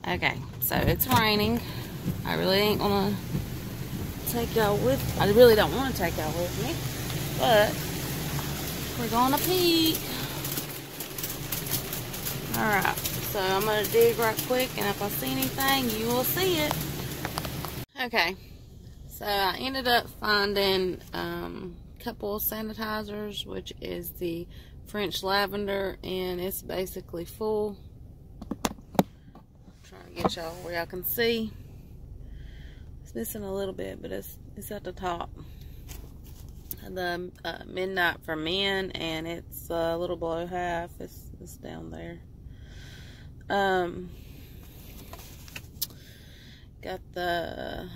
Okay, so it's raining. I really ain't gonna take y'all with. I really don't want to take y'all with me, but we're gonna peek. All right, so I'm gonna dig right quick, and if I see anything, you will see it. Okay, so I ended up finding a couple of sanitizers, which is the French lavender, and it's basically full. Trying to get y'all where y'all can see. It's missing a little bit, but it's at the top. The Midnight for Men, and it's a little below half. It's down there. Got the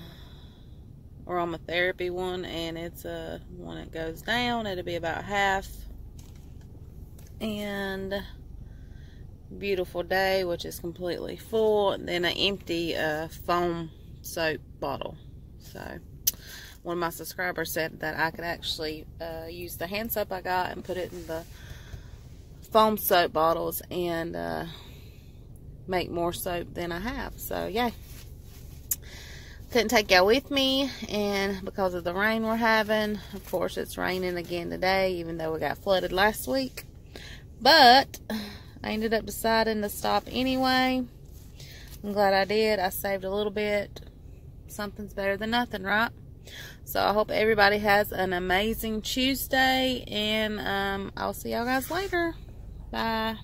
aromatherapy one, and it's when it goes down, it'll be about half. And Beautiful Day, which is completely full, and then an empty foam soap bottle. So one of my subscribers said that I could actually use the hand soap I got and put it in the foam soap bottles and make more soap than I have. So yeah, couldn't take y'all with me, and because of the rain we're having, of course it's raining again today, even though we got flooded last week. But I ended up deciding to stop anyway. I'm glad I did. I saved a little bit. Something's better than nothing, right? So I hope everybody has an amazing Tuesday, and I'll see y'all guys later. Bye.